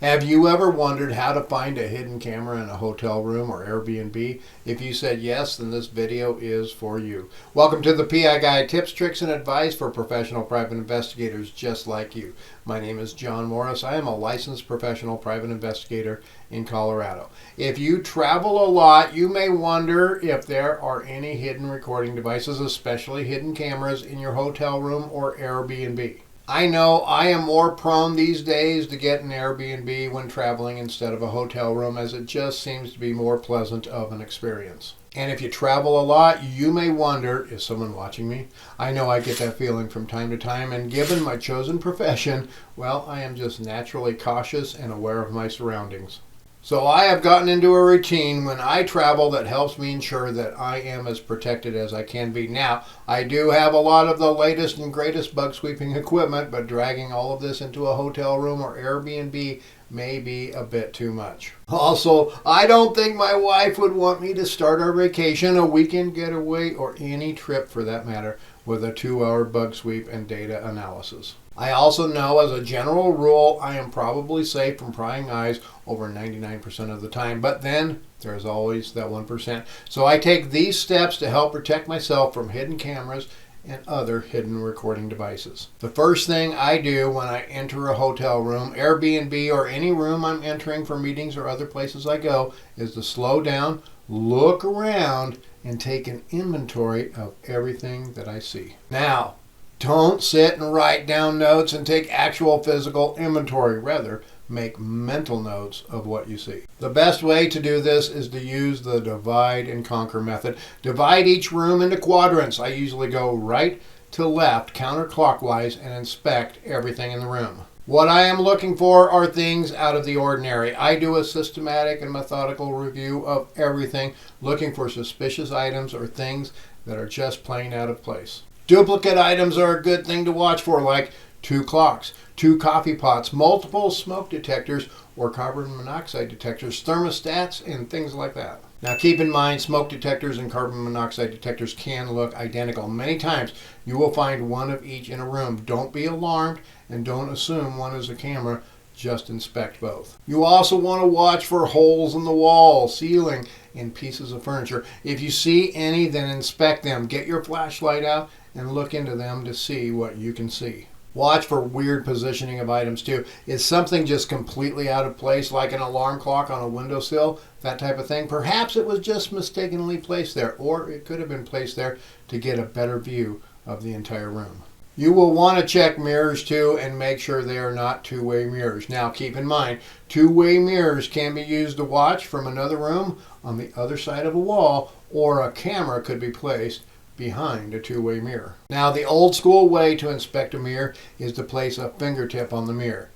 Have you ever wondered how to find a hidden camera in a hotel room or Airbnb? If you said yes, then this video is for you. Welcome to the PI Guide, tips, tricks, and advice for professional private investigators just like you. My name is John Morris. I am a licensed professional private investigator in Colorado. If you travel a lot, you may wonder if there are any hidden recording devices, especially hidden cameras, in your hotel room or Airbnb. I know I am more prone these days to get an Airbnb when traveling instead of a hotel room, as it just seems to be more pleasant of an experience. And if you travel a lot, you may wonder, is someone watching me? I know I get that feeling from time to time, and given my chosen profession, well, I am just naturally cautious and aware of my surroundings. So I have gotten into a routine when I travel that helps me ensure that I am as protected as I can be. Now, I do have a lot of the latest and greatest bug sweeping equipment, but dragging all of this into a hotel room or Airbnb may be a bit too much. Also, I don't think my wife would want me to start our vacation, a weekend getaway, or any trip for that matter, with a 2-hour bug sweep and data analysis. I also know, as a general rule, I am probably safe from prying eyes over 99% of the time, but then there's always that 1%. So I take these steps to help protect myself from hidden cameras and other hidden recording devices. The first thing I do when I enter a hotel room, Airbnb, or any room I'm entering for meetings or other places I go is to slow down, look around, and take an inventory of everything that I see. Now, don't sit and write down notes and take actual physical inventory. Rather, make mental notes of what you see. The best way to do this is to use the divide and conquer method. Divide each room into quadrants. I usually go right to left counterclockwise and inspect everything in the room. What I am looking for are things out of the ordinary. I do a systematic and methodical review of everything, looking for suspicious items or things that are just plain out of place. Duplicate items are a good thing to watch for, like 2 clocks, 2 coffee pots, multiple smoke detectors or carbon monoxide detectors, thermostats, and things like that. Now keep in mind, smoke detectors and carbon monoxide detectors can look identical. Many times you will find one of each in a room. Don't be alarmed and don't assume one is a camera. Just inspect both. You also want to watch for holes in the wall, ceiling, and pieces of furniture. If you see any, then inspect them. Get your flashlight out and look into them to see what you can see. Watch for weird positioning of items too. Is something just completely out of place, like an alarm clock on a windowsill, that type of thing? Perhaps it was just mistakenly placed there, or it could have been placed there to get a better view of the entire room. You will want to check mirrors too and make sure they are not two-way mirrors. Now keep in mind, two-way mirrors can be used to watch from another room on the other side of a wall, or a camera could be placed behind a two-way mirror. Now the old school way to inspect a mirror is to place a fingertip on the mirror.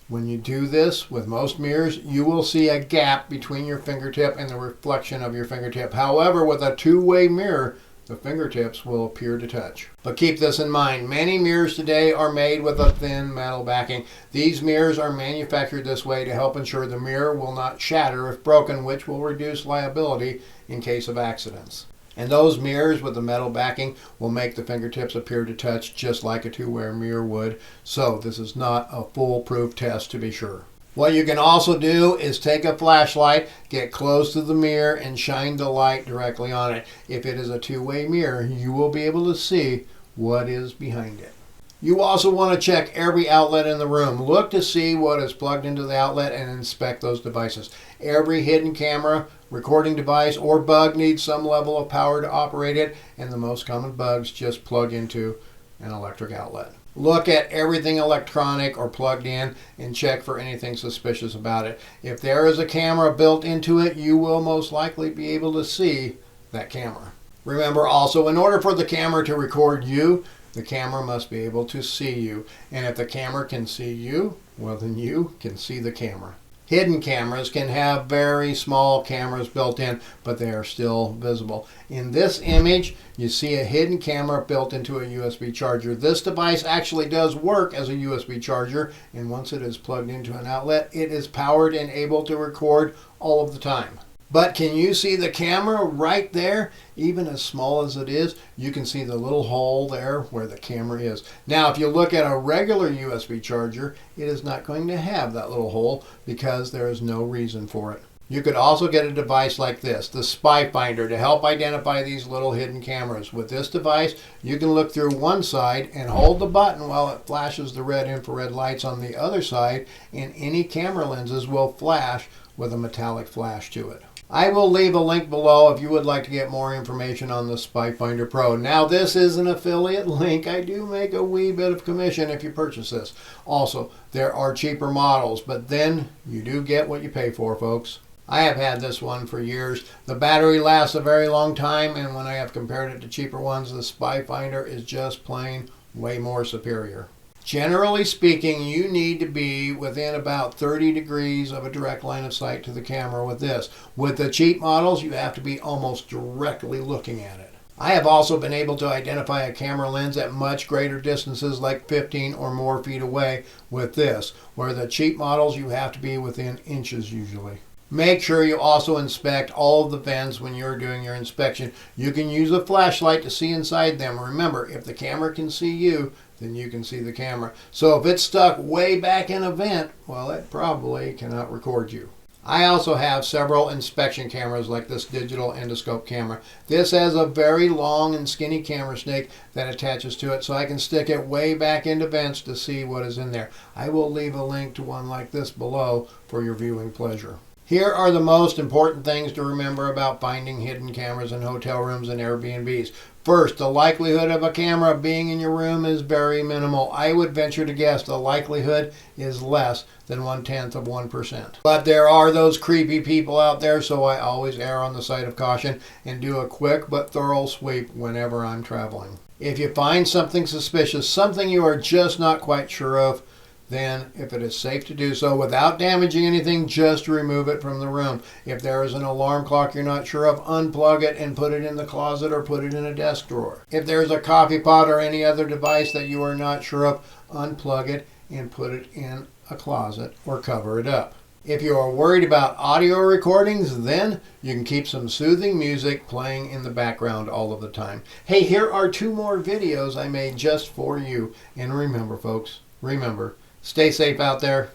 When you do this with most mirrors, you will see a gap between your fingertip and the reflection of your fingertip. However, with a two-way mirror, the fingertips will appear to touch. But keep this in mind, many mirrors today are made with a thin metal backing. These mirrors are manufactured this way to help ensure the mirror will not shatter if broken, which will reduce liability in case of accidents. And those mirrors with the metal backing will make the fingertips appear to touch just like a two-way mirror would. So this is not a foolproof test, to be sure. What you can also do is take a flashlight, get close to the mirror, and shine the light directly on it. If it is a two-way mirror, you will be able to see what is behind it. You also want to check every outlet in the room. Look to see what is plugged into the outlet and inspect those devices. Every hidden camera, recording device, or bug needs some level of power to operate it, and the most common bugs just plug into an electric outlet. Look at everything electronic or plugged in and check for anything suspicious about it. If there is a camera built into it, you will most likely be able to see that camera. Remember also, in order for the camera to record you, the camera must be able to see you. And if the camera can see you, well, then you can see the camera. Hidden cameras can have very small cameras built in, but they are still visible. In this image, you see a hidden camera built into a USB charger. This device actually does work as a USB charger, and once it is plugged into an outlet, it is powered and able to record all of the time. But can you see the camera right there? Even as small as it is, you can see the little hole there where the camera is. Now, if you look at a regular USB charger, it is not going to have that little hole because there is no reason for it. You could also get a device like this, the Spy Finder, to help identify these little hidden cameras. With this device, you can look through one side and hold the button while it flashes the red infrared lights on the other side, and any camera lenses will flash with a metallic flash to it. I will leave a link below if you would like to get more information on the Spy Finder Pro. Now, this is an affiliate link. I do make a wee bit of commission if you purchase this. Also, there are cheaper models, but then you do get what you pay for, folks. I have had this one for years. The battery lasts a very long time, and when I have compared it to cheaper ones, the Spy Finder is just plain way more superior. Generally speaking, you need to be within about 30 degrees of a direct line of sight to the camera with this. With the cheap models, you have to be almost directly looking at it. I have also been able to identify a camera lens at much greater distances, like 15 or more feet away with this, where the cheap models you have to be within inches usually. Make sure you also inspect all of the vents when you're doing your inspection. You can use a flashlight to see inside them. Remember, if the camera can see you, then you can see the camera. So if it's stuck way back in a vent, well, it probably cannot record you. I also have several inspection cameras like this digital endoscope camera. This has a very long and skinny camera snake that attaches to it, so I can stick it way back into vents to see what is in there. I will leave a link to one like this below for your viewing pleasure. Here are the most important things to remember about finding hidden cameras in hotel rooms and Airbnbs. First, the likelihood of a camera being in your room is very minimal. I would venture to guess the likelihood is less than 0.1%. But there are those creepy people out there, so I always err on the side of caution and do a quick but thorough sweep whenever I'm traveling. If you find something suspicious, something you are just not quite sure of, then if it is safe to do so without damaging anything, just remove it from the room. If there is an alarm clock you're not sure of, unplug it and put it in the closet or put it in a desk drawer. If there's a coffee pot or any other device that you are not sure of, unplug it and put it in a closet or cover it up. If you are worried about audio recordings, then you can keep some soothing music playing in the background all of the time. Hey, here are 2 more videos I made just for you. And remember, folks, remember, stay safe out there.